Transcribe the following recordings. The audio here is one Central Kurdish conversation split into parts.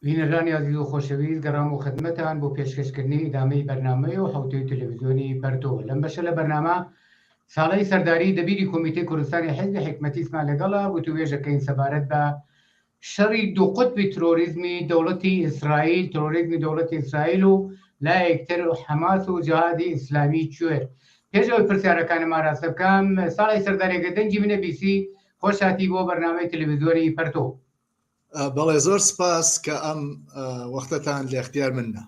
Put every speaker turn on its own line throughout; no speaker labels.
بینەرانی عزیز و خۆشەویست گەڕام و خدمەتان بۆ پێشکەشکردنی ئیدامەی بەرنامەی و حوتەی تەلەڤیزیۆنی پەرتۆ. لەم بەشە لە بەرنامە ساڵەی سەرداری دەبیری کۆمیتەی کوردستانی حیزبی حکمەتیسمان لەگەڵا وتوێژەکەین سەبارەت بە شەڕی دوو قوتبی ترۆریزمی دەوڵەتی ئیسرائیل، ترۆریزمی دەوڵەتی ئیسرائیل و لایەکتر و حەماس و جیهادی ئیسلامی کوێر. پێشەوەی پرسیارەکانم ئاراستە بکەم، ساڵی سەرداریەکە دەنگی منە بیسی خۆش هاتی بۆ بەرنامەی تەلەڤیزیۆنی پەرتۆ.
بەڵێ زۆر سپاس کە ئەم وەختتان لە اختیار منە.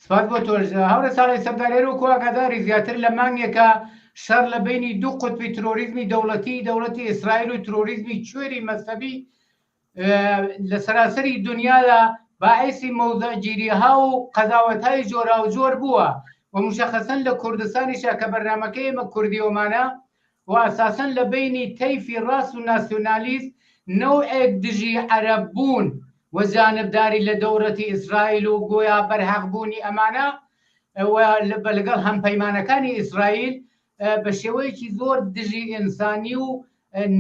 سپاس بۆ تۆش. هەورە ساڵی سەرداریێر و کواگاداری زیاتر لە مانگێکە شەڕ لە بینی دوو قوتبی ترۆریزمی دەوڵەتی ئیسرائیل و ترۆریزمی کوێری مەذهبی لە سەراسەری دنیادا باعثی مەوزەعگیریها و قەزاوەت‌های جۆرا و جۆر بووە و مشەخەسەن لە کوردستانیشا کە بەرنامەکەی ئێمە کوردی ئۆمانە و ئەساسەن لە بینی تەیفی ڕاست و ناسیۆنالیست نەوعێک دژی عەرەب بوون و جانبداری لە دەوڵەتی ئیسرائیل و گۆیا بەرهەقبوونی ئەمانە لەگەڵ هەمپەیمانەکانی ئیسرائیل بە شێوەیەکی زۆر دژی ئینسانی و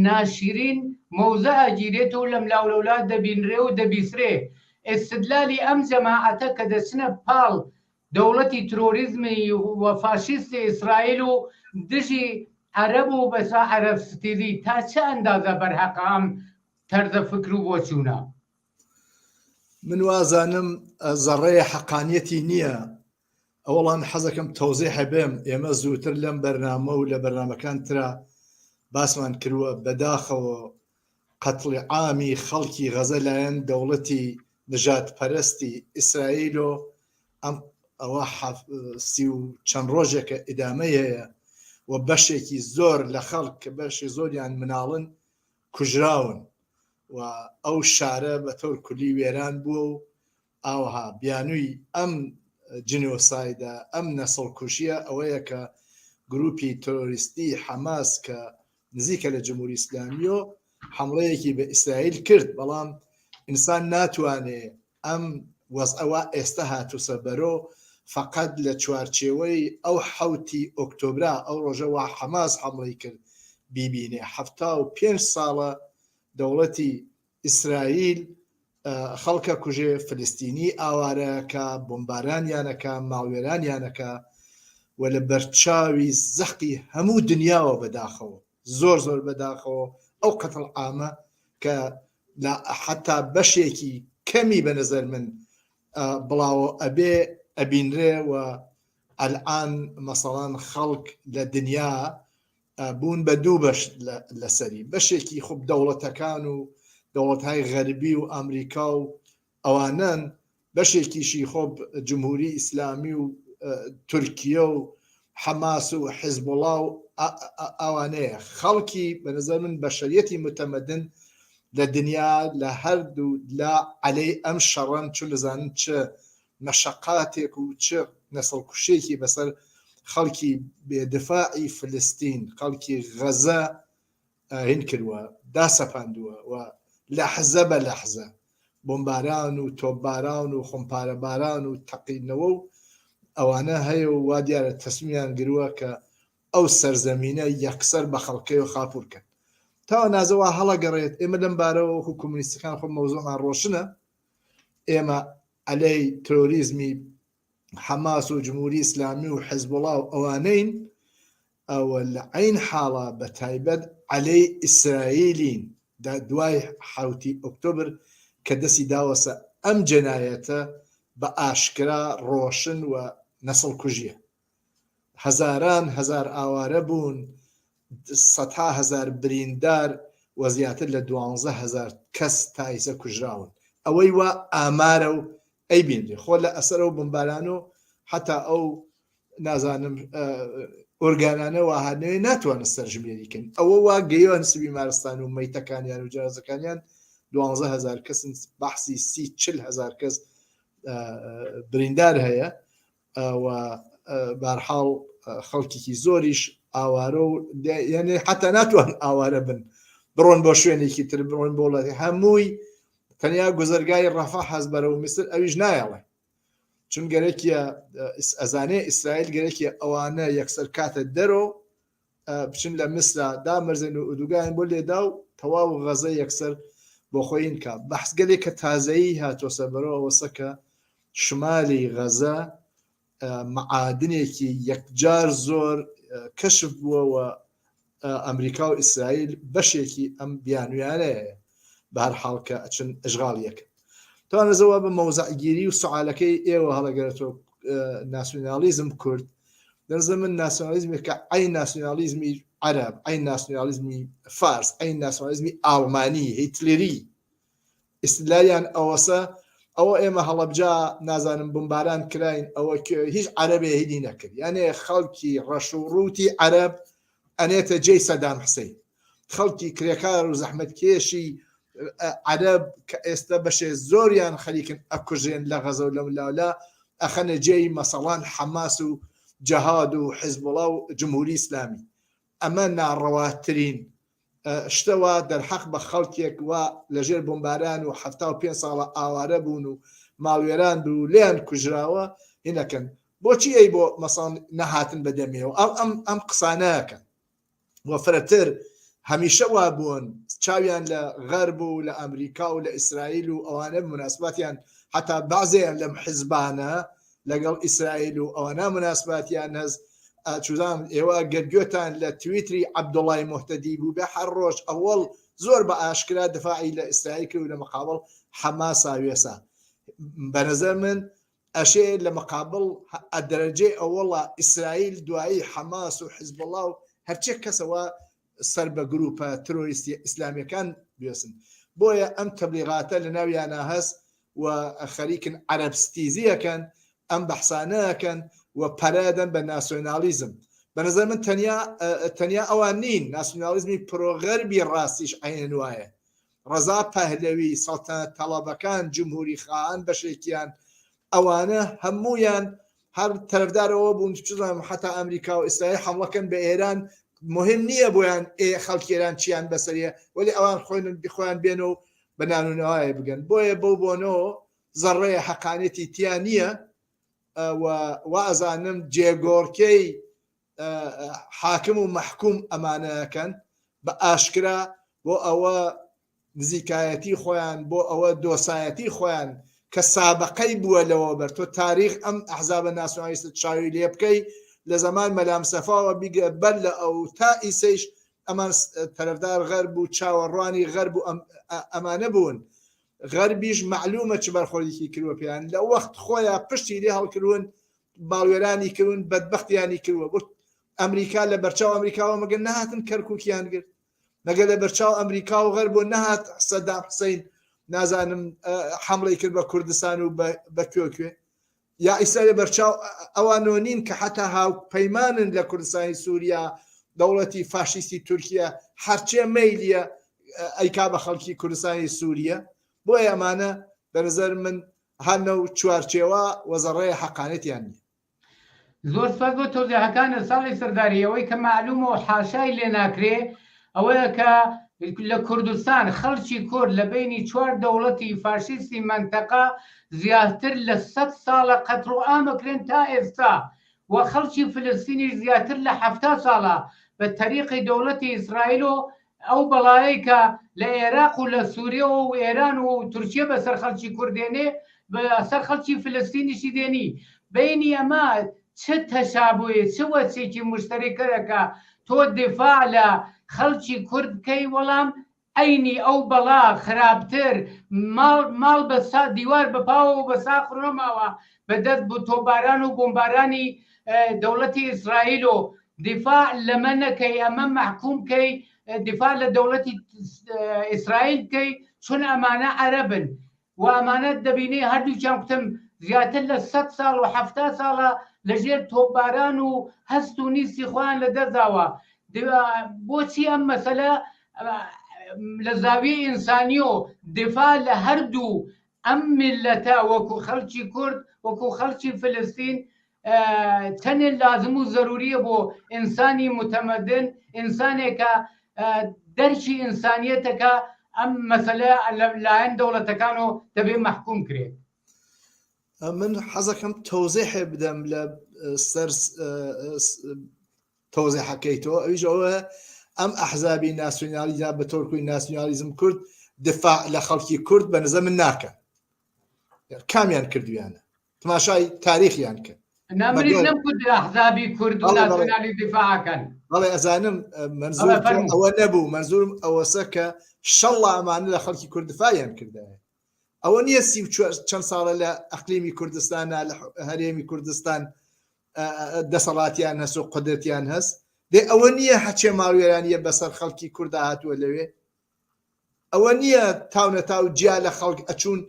ناشرین مەوزە ئەگیرێت و لەم لاولەولا دەبینرێ و دەبیسرێ. ئێستدلالی ئەم جەماعەتە کە دەچنە پاڵ دەوڵەتی ترۆریزمی و فاشیستی ئیسرائیل و دژی عەرەب و بەسا عەرەب ستیلی تا چه ئەندازە بەرهەقە ئەم تەرزە فکر و بۆچوونە؟
من وازانم زەڕێی حەقانیەتی نییە. ئەوڵان حەزەکەم تەوزیح هەبێم. ئێمە زووتر لەم بەرنامە و لە بەرنامەکان ترا باسمان کردووە بەداخەوە قەتڵی عامی خەڵکی غەزە لایەن دەوڵەتی نژاد پەرستی ئیسرائیل و ئەوە سی و چەند ڕۆژێکە ئیدامەی هەیە و بەشێکی زۆر لە خەڵک کە بەشی زۆریان مناڵن کوژراون و ئەو شارە بە تۆر کولی وێران بووە و ئاوها بیانووی ئەم جنۆسایدە ئەم نەسڵ کوشیە ئەوەیە کە گروپی تۆریستی حەماس کە نزیکە لە جمهوری ئیسلامی و حمڵەیەکی بە ئیسرائیل کرد. بەڵام ئینسان ناتوانێ ئەم وەزعەوە ئێستا هاتوسە بەرۆ فقط لە چوارچێوەی ئەو حوتی ئۆکتۆبرا ئەو ڕۆژەوە حەماس حمڵی کرد بیبینێ. 75 ساڵە دەوڵەتی ئیسرائیل خەڵکە کوژێ، فلستینی ئاوارەکە، بۆمبارانیانەکە، ماڵوێرانیانەکە و لە بەرچاوی زەقی هەموو دنیاوە بەداخەوە زۆر زۆر بەداخەوە ئەو قەتڵ عامە کە حتا بەشێکی کەمی بە نەزەر من بڵاوە ئەبێ ئەبینرێ و ئەلعان مەسەڵان خەڵک لە دنیا بوون بە دوو بەش لەسەری بەشێکی خوب دەوڵەتەکان و دەوڵەت‌های غەربی و ئەمریکا و ئەوانن، بەشێکیشی خۆب جمهوری ئیسلامی و تورکیە و حەماس و حیزبوڵا و ئەوانەیە. خەڵکی بە نظر من بەشەریەتی متەمەدن لە دنیا لە هەردوو لا عەلەی ئەم شەڕەن چ لەزانن چه مەشەقاتێک و چه نەسڵ کوشێکی بەسەر خەڵکی بێدفاعی فلستین خەڵکی غەزە هین کردووە، داسەپاندووە و لەحزە بە لەحزە بۆمباران و تۆپباران و خۆمپارەباران و تەقینەوە و ئەوانە هەیە و وا دیارە تەسمیان گرووە کە ئەو سەرزەمینە یەکسەر بە خەڵکەی و خاپورکەن. تا نازەوە هەڵەگەڕێت. ئێمە لەم بارەوە وەکو کۆمونیستەکان خۆ مەوزوعمان ڕۆشنە. ئێمە عەلەی ترۆریزمی حەماس و جمهوری ئیسلامی و حیزبوڵا و ئەوانەین، ئەوە لە عین حاڵە بە تایبەت عەلەی ئیسرائیلین دوای حوتی ئۆکتۆبر کە دەستی داوەسە ئەم جەنایەتە بە ئاشکرا ڕۆشن و نەسڵ کوژیە. هەزاران هەزار ئاوارە بوون، سەدها هەزار بریندار و زیاتر لە 12,000 کەس تایسە کوژراون. ئەوەی وا ئامارە و ئەی بینێ خۆ لە ئەسەر و بمباران و حتا ئەو نازانم ئۆرگانانە واهانەوەی ناتوانن سەرژمێریکەن. ئەوە وا گەیەوە نسبی مارستان و مەیتەکانیان و جیازەکانیان 12,000 کەسن، بەحسی 40,000 کەس بریندار هەیە و بەرحاڵ خەڵکیکی زۆریش ئاوارە و یعنی حتا ناتوان ئاوارە بن بڕۆن بۆ شوێنێکی تر، بڕۆن بۆ وڵاتی هەمووی تەنیا گوزەرگای ڕەفح هەست بەرەو میسر ئەویش نایەڵێ، چون گەرەکیە ئەزانێ ئیسرائیل گەرەکی ئەوانە یەکسەر کاتە دەرۆ بچن لە میسرا دامەرزێن و ئودوگایان بۆ لێدا و تەواو غەزە یەکسەر بۆ خۆین کە بەحسگەلێک کە تازایی هاتووە سەربەرەوە وەسەکە شمالی غەزە معادنێکی یەکجار زۆر کەشف بووەوە ئەمریکا و ئیسرائیل بەشێکی ئەم بیانویانەیە بە هەر حاڵکە ئەچن ئەژغاڵیەکە توانەزەوە بە مەوزعگیری و سوالەکەی ئێوە هەڵەگەرێتەوە ناسیۆنالیزم کورد دەرزە من ناسیۆنالیزمێکە ئەی ناسیۆنالیزمی عەرەب ئەی ناسیۆنالیزمی فارس ئەی ناسیۆنالیزمی ئاڵمانی هیتلێری ئیستیلالیان ئەوەسە ئەوە ئێمە هەڵەبجا نازانم بمباران کراین ئەوە هیچ عەرەبێ هیدی نەکرد یانێ خەڵکی ڕەش و ڕووتی عەرەب ئەنێتە جێی سەدام حوسێن خەڵکی کرێکار و زەحمەتکێشی عەرەب کە ئێستا بەشێ زۆریان خەریکن ئەکوژێن لە غەزە و لە ملاولا ئەخەنە جێی مەسەڵان حەماس و جەهاد و حیزبوڵا و جمهوری ئیسلامی ئەمە ناڕەواترین شتەوە دەرحەق بە خەڵکێک وە لەژێر بۆمباران و 75 ساڵە ئاوارە بوون و ماڵوێران بوو لیان کوژراوە هینەکەن بۆچی ئەی بۆ مەسەڵ نەهاتن بەدەمیەوە ئەم قسانەکەن وە فرەتر هەمیشە وا بوون چاویان لە غەرب و لە ئەمریکا و لە ئیسرائیل و ئەوانە مناسباتیان حتا بەعزێیان لەم حیزبانە لەگەڵ ئیسرائیل و ئەوانە مناسباتیان هەز چوزان ئێوە گەرگوێتان لە تویتری عەبدوڵای موحتەدی بوو بە هەر ڕۆژ ئەوەڵ زۆر بە ئاشکرا دفاعی لە ئیسرائیل کرد و لە مقابڵ حەماسا وێسا بەنەزەر من ئەشێ لە مقابڵ ئەدەرەجەی ئەوەڵە ئیسرائیل دوایی حەماس و حیزبوڵا و هەرچێک کەسەوە سەر بە گروپە ترۆریستی ئیسلامیەکان بێسن بۆیە ئەم تەبلیغاتە لە ناویانە هەست و خەریکن عەرەبستیزیەکەن ئەم بەحسانەکەن و پەرەدەن بە ناسیۆنالیزم بەنظر من تەنیا ئەوان نین ناسیۆنالیزمی پرۆغەربی ڕاستیش عینەن وایە ڕەزا پەهلەوی سەڵتەنەت تەڵەبەکان جمهوری خاان بەشێکیان ئەوانە هەمویان هەر تەرەفدارەوە بوون چزانم حتا ئەمریکا و ئیسرائیل حمڵەکەن بە ئێران مهم نییە بۆیان خەڵکی ئێران چیان بەسەریە ولی ئەوان خۆیان بێن و بە نانونەوەی بگەن بۆیە بەو بۆنەوە زەڕێ حەقانەتی تیان نییە و ئەزانم جێگۆڕکەی حاکم و مەحکوم ئەمانەکەن بە ئاشکرا بۆ ئەوە نزیکایەتی خۆیان بۆ ئەوە دۆسایەتی خۆیان کە سابقەی بووە لەوە بەر تۆ تاریخ ئەم ئەحزابە ناسیۆنالیست چاوی لێ بکەی لە زەمان مەلام سەفاوە بیگە بەر لە ئەو تا ئیسەیش ئەمان تەرەفدار غەرب و چاوەڕوانی غەرب و ئەمانە بوون غەربیش معلومە چ بەرخۆردێکی کردووە پێیان لە وەخت خۆیان پشتی لێ هەڵکردون باڵوێرانی کردون بەدبەختیانی کردووە بۆ ئەمریکا لە بەرچاو ئەمریکاوە مەگە نەهاتن کەرکووکیان گرت مەگە لە بەرچاو ئەمریکا و غەرب بۆ نەهات سەدام حوسەین نازانم حمڵی کرد بە کوردستان و بە کوێ یا ئیسا لە بەرچاو ئەوانۆ نین کە حتا هاو پەیمانن لە کوردستانی سووریا دەوڵەتی فاشیستی تورکیا هەرچێ مەیلیە ئەیکا بە خەڵکی کوردستانی سووریا بۆیە ئەمانە بەنظر من هەنە و چوارچێوە وەزەڕێ حەقانەتیان نیە
زۆر سپاس بۆ تۆزیحەکانە ساڵی سەرداریەوەی کە معلومە و حاشای لێ ناکرێ ئەوەیە کە لە کوردستان خەڵکی کورد لە بینی 4 دەوڵەتی فاشیستی منتەقە زیاتر لە 100 ساڵە قەتر و ئامەکرێن تا ئێستا و خەڵکی فلستینی زیاتر لە 70 ساڵە بە تەریقی دەوڵەتی ئیسرائیل و ئەو بەڵایەی کە لە عێراق و لە سووریا و ئێران و تورکیە بەسەر خەڵکی کوردێنێ بەسەر خەڵکی فلستینیشی دێنی بینی ئەمە چه تەشابووی چه وەچێکی مشتەرەکە تۆ دفاع لە خەڵکی کورد بکەی وەڵام ئەینی ئەو بەڵا خراپتر ماڵ بە دیوار بەپاوە و بە ساخڕۆماوە بەدەست بۆ تۆباران و بۆمبارانی دەوڵەتی ئیسرائیل و دفاع لەمە نەکەی ئەمە محکوم بکەی دفاع لە دەوڵەتی ئیسرائیل بکەی چون ئەمانە عەرەبن و ئەمانە دەبینێ هەردووچیان کوتم زیاتر لە 100 ساڵ و 70 ساڵە لەژێر تۆپباران و هەست و نیستی خۆیان لەدەستداوە بۆچی ئەم مەسەلە لە زاویە ئینسانی و دفاع لە هەردوو ئەم میلەتە وەکو خەڵکی کورد وەکو خەڵکی فلستین تەنێ لازم و زەروریە بۆ ئینسانی متەمەدن ئینسانێکە دەرکی ئینسانیەتەکە ئەم مەسەلە لایەن دەوڵەتەکان و دەبێ محکوم کرێت
من حەزەکەم تەوزیحێ بدەم لە سەر تەوزیحەکەی تۆ ئەویش ئەوە ئەم ئەحزابی ناسیۆنالیزم بە تۆرکوی ناسیۆنالیزم کورد دفاع لە خەڵکی کورد بە نظر من ناکەن کامیان کردویانە تماشای تاریخیان کرد
نامریش نەمکرد ئەحزابی کورد و ناسیۆنالی دیفاعەکەن
بەڵێ ئەزانم منزور ئەوە نەبوو منزورم ئەوەسە کە شەڵا ئەمانە لە خەڵکی کورد دفاعیان کردایە ئەوە نییە چەند ساڵە لە ئەقلیمی کوردستانە لە هەرێمی کوردستان دەسەڵاتیان هەست و قدرەتیان هەست دێ ئەوە نییە هەچێ ماوێرانیە بەسەر خەڵکی کووردا هاتووە لەوێ ئەوە نییە تاونەتاو جیا لە خەڵک ئەچوون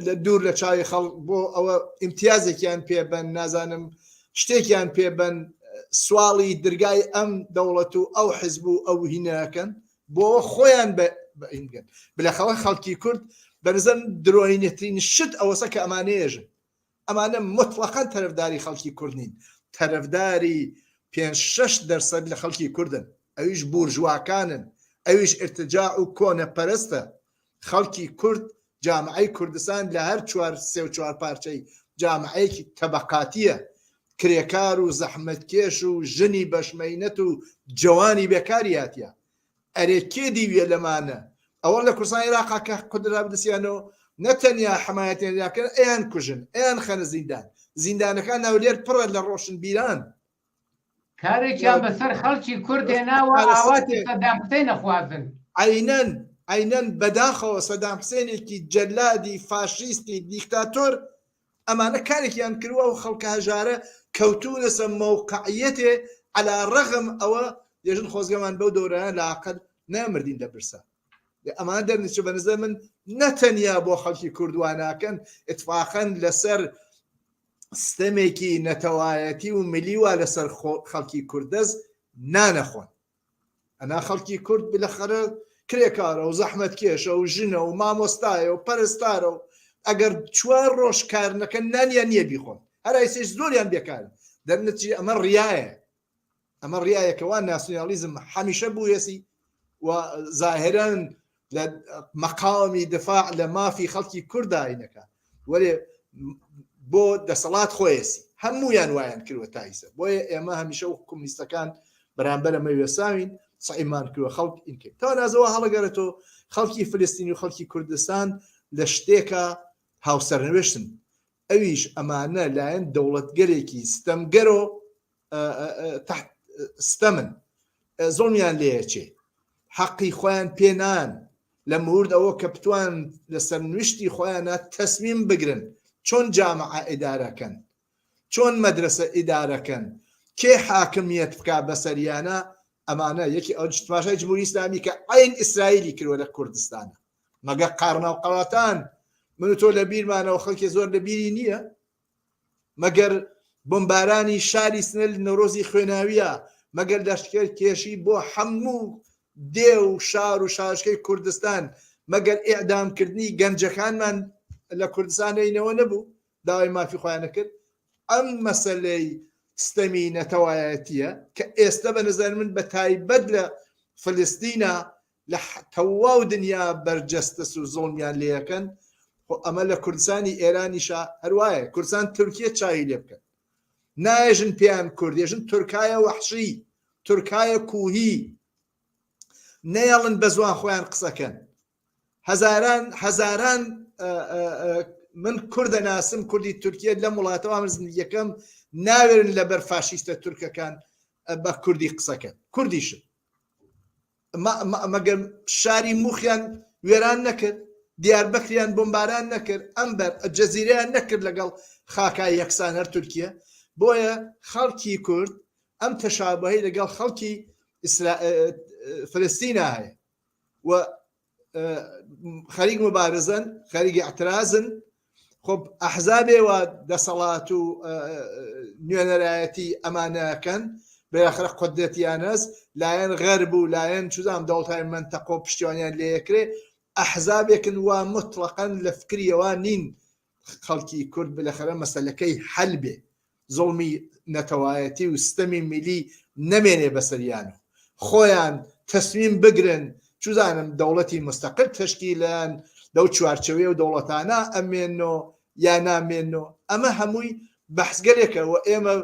لە دوور لە چاوی خەڵک بۆ ئەوە ئیمتیازێکیان پێبەن نازانم شتێکیان پێبەن سواڵی دەرگای ئەم دەوڵەت و ئەو حیزب و ئەو هینەکەن بۆەوە خۆیان بەئینگەن بلەخەوە خەڵکی کورد بەنظر درۆینەترین شت ئەوەسە کە ئەمانەیەژن ئەمانە مطلقاً تەرەفداری خەڵکی کورد نین تەرەفداری 5-6% لە خەڵکی کوردن ئەویش بورژواکانن ئەویش ارتجاع و کۆنەپەرستە خەڵکی کورد جامعەی کوردستان لە هەر 4 پارچەی جامعەیەکی تەبەقاتیە کرێکار و زەحمەتکێش و ژنی بەشمەینەت و جوانی بێکاری هاتیە ئەرێ کێ دیوێ لەمانە ئەوە لە کوردستانی عێراق کە قودرا بدەسیانەوە نەتەنیا حمایەتیانکرد ئەیان کوژن ئەیان خەنە زیندانەکان ناولێر پڕە لە ڕۆشن بیران
کارێکیان بەسەر خەڵکی کورد هێناوە ئاواتی سەدام حوسێن نەخوازن
عینەن بەداخەوە سەدام حوسێنێکی جەلادی فاشیستی دیکتاتۆر ئەمانە کارێکیان کردووە و خەڵکە هەژارە کەوتونە سە مەوقعیەتێ عەلا ڕەغم ئەوە دێژن خۆزگەمان بەو دەورانە لاعەقەل نامردین لە برسا ئەمانە دەرنیچە بە نظر من نەتەنیا بۆ خەڵکی کوردواناکەن اتفاقاً لەسەر سیستەمێکی نەتەوایەتی و ملیوە لەسەر خەڵکی کوردەز نانەخۆن ئەنا خەڵکی کورد بلەخەرە کرێکارە و زەحمەتکێشە و ژنە و مامۆستایە و پەرستارە و ئەگەر 4 ڕۆژ کار نەکەن نانیان نییە بیخۆن هەرایسێش زۆریان بێکارن دەرنەچی ئەمە ڕایە ئەمە ڕایەکەوە ناسیۆنالیزم هەمیشە بوویەسی و ظاهرەن لە مەقامی دفاع لە مافی خەڵکی کورداینەکە وەرێ بۆ دەسەڵات خۆیەسی هەمویان وایان کردوە تایسە بۆیە ئێمە هەمیشە و کومنیستەکان بەرامبەر ئەمە وێساوین سعیمان کردوە خەڵک ئینکرد تا نازەوە هەڵەگەرێتەوە خەڵکی فلستینی و خەڵکی کوردستان لە شتێکە هاوسەرنوێشتن ئەویش ئەمانە لایەن دەوڵەتگەرێکی ستەمگەرۆ ستەمن زۆڵمیان لێچێ حەقی خۆیان پێنان لە مورد ئەوە کە بتوان لەسەر نوشتی خۆیانە تەسمیم بگرن چۆن جامعە ئیدارەکەن چۆن مەدرسە ئیدارەکەن کێ حاکمیت بکا بەسەریانە ئەمانە یەکی ئەو تماشای جمهوری ئیسلامی کە عین ئیسرائیلی کردوە لە کوردستانە مەگە قارنا و قەڵاتان من و تۆ لە بیرمانەوە خەڵکی زۆر لە بیری نییە مەگەر بۆمبارانی شاری سنەل نەورۆزی خوێناویە مەگەر دەشتکرد کێشی بۆ هەموو دێ و شار و شارشکەی کوردستان مەگەر ئیعدامکردنی گەنجەکانمان لە کوردستانەوە نەبوو داوای مافی خۆیان نەکرد ئەم مەسەلەی ستەمی نەتەوایەتیە کە ئێستا بە نظر من بە تایبەت لە فلستینە لە تەواو دنیا بەرجەستە و زۆڵمیان لێەکەن ئەمە لە کوردستانی ئێرانیشا هەروایە کوردستان تورکیە چاوی لێ بکەن نایژن پێیان کوردێژن تورکایە وەحشی تورکایە کوهی نەیەڵن بە زوان خۆیان قسەکەن هەزاران من کوردە ناسم کوردی تورکیە لە وڵاتەوە من زندگیەکەم ناوێرن لەبەر فاشیستە تورکەکان بە کوردی قسەکەن کوردیشن مەگەر شاری موخیان وێران نەکرد دیاربەکریان بۆمباران نەکرد ئەمبەر جەزیرەیان نەکرد لەگەڵ خاکای یەکسان هەر تورکیە بۆیە خەڵکی کورد ئەم تەشابەهی لەگەڵ خەڵکی فلستینە هەیە و خەریک مبارزن خەریکی اعتراضن خب ئەحزابێوە دەسەڵات و نوێنەرایەتی ئەمانەکەن بێخرە قودرەتیان هەست لایەن غەرب و لایەن چوزام دەوڵەتای منتەقە و پشتیوانیان لێکرێ ئەحزابێکن وا مطلقاً لە فکریەوە نین خەڵکی کورد بلەخەرە مەسەلەکەی حەل بێ زۆڵمی نەتەوایەتی و ستەمی میلی نەمێنێ بەسەریانە خۆیان تەسمیم بگرن چوزانم دەوڵەتی مستەقل تشکیلان لەو چوارچەوەی و دەوڵەتانە ئەمێنەوە یا نامێنەوە ئەمە هەمووی بەحسگەرێکە و ئێمە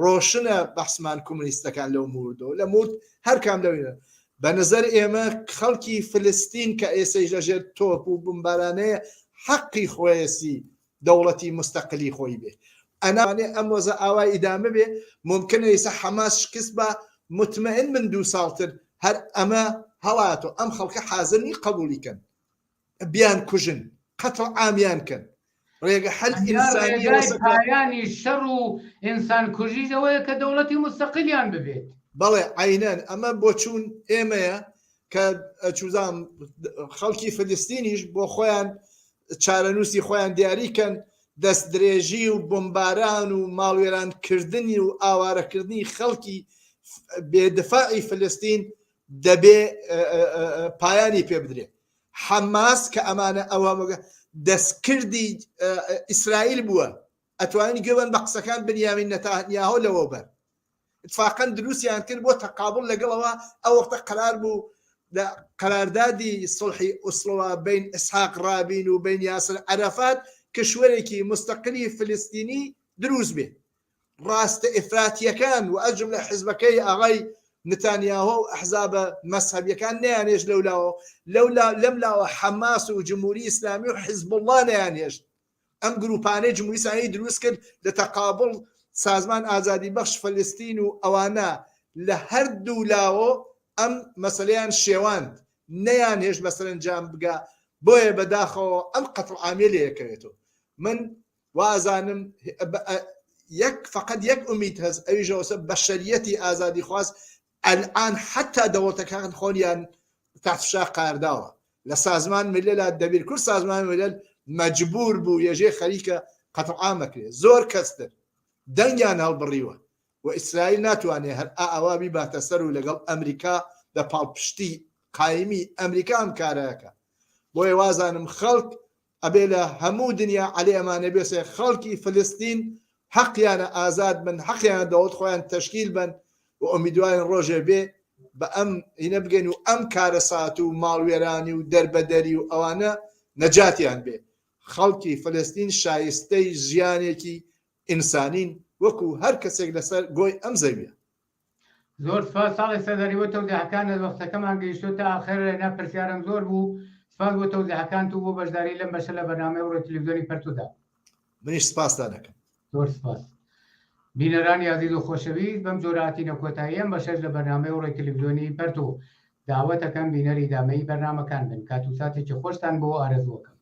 ڕۆشنە بەحسمان کۆمونیستەکان لەو موردەوە لە مورد هەر کام لەوینە بەنظر ئێمە خەڵکی فلستین کە ئێسەی لەژێر تۆپ و بمبارانەیە حەقی خۆیەسی دەوڵەتی مستەقلی خۆی بێ ئەناوانێ ئەم وەزە ئاوای ئیدامە بێ ممکنە ئێستا حەماس شکست بە مطمئن من 2 ساڵتر هەر ئەمە هەڵاتۆ ئەم خەڵکە حازنی قبولیکەن بیان کوژن قەتڵ ئامیان کەن ڕێگە حل
پایانی شەڕ و ئینسان کوژیەوەیە کە دەوڵەتی مستەقلیان ببێت
بەڵێ عینەن ئەمە بۆ چوون ئێمەیە کە چوزام خەڵکی فلستینیش بۆ خۆیان چارەنووسی خۆیان دیاریکەن دەست درێژی و بمباران و ماڵوێرانکردنی و ئاوارەکردنی خەڵکی بێدفاعی فلستین دەبێ پایانی پێ بدرێت حەماس کە ئەمانە ئەوە دەستکردی ئیسرائیل بووە ئەتوانین گوێن بە قسەکان بنیامین نەتانیاهۆ لەوە بەر اتفاقا دروستیان کرد بۆ تەقابڵ لەگەڵەوە ئەو وەختە قرار بوو قراردادی سڵحی ئوسڵەوە بین ئسحاق رابین و بین یاسر عەرەفات کشوەرێکی مستەقلی فلستینی دروست بێ ڕاستە ئفراتیەکان و ئەجم لە حیزبەکەی ئاغای نتانیاهۆ و ئەحزابە مەسحەبیەکان نەیانێش لەولاوە لەملاوە حەماس و جمهوری ئیسلامی و حیزب الله نەیانێشت ئەم گروپانەی جمهوری ئیسلامی دروست کرد لە تەقابڵ سازمان ئازادی بەخش فلستین و ئەوانە لە هەردوو لاوە ئەم مەسەلەیان شێواند نەیان هێش بەسەرنجام بگا بۆیە بەداخەوە ئەم قەتڵ ئامێلەیەکەوێتەوە من وازانم فقط یەک ئومید هەست ئەویژەوەسە بەشەریەتی ئازادی خواست الآن حتا دەوڵەتەکان خۆنیان تحتفشا قارداوە لە سازمان ملل دەبیر کورد سازمان ملل مەجبور بوو یەژێ خەریکە قەتڵ ئامەکرێت زۆر کەستر دەنگیان هەڵبڕیوە و ئیسرائیل ناتوانێت هەر ئاوابی باتە سەر و لەگەڵ ئەمریکا بە پاڵپشتی قایمی ئەمریکا ئەم کارەکە بۆیە وازانم خەڵک ئەبێ لە هەموو دنیا عەلێ ئەمانە بێسێ خەڵکی فلستین حەقیانە ئازاد بن حەقیانە دەوڵەت خۆیان تەشکیل بن و ئومیدوارین ڕۆژێ بێ بە ئەم هینە بگەین و ئەم کارە سات و ماڵوێرانی و دەربەدەری و ئەوانە نەجاتیان بێ خەڵکی فلستین شایستەی ژیانێکی ئینسانین وەکو هەر کەسێک لەسەر گۆی ئەم زەویە
زۆر سپاس ساڵی سەرداریوە تەوزیحەکانە وەختەکەمان گەیشتۆتە ئاخر لەنا پرسیارم زۆر بوو سپاس بۆ تەوزیحەکان و بۆ بەشداری لەم بەشە لە بەرنامەی ئەوڕۆی تەلەڤیزیۆنی پەرتوودا
منیش سپاسدا دەکەم
زۆر سپاس بینەرانی عەزیز و خۆشەویست بەم جۆرەهاتینە کۆتایی ئەم بەشەش لە بەرنامەی ئەوڕۆی تەلەڤیزیۆنی پەرتوو داوەتەکەم بینەری دامەی بەرنامەکان بن کات و ساتێکی خۆشتان بۆ ئارەزووەکەم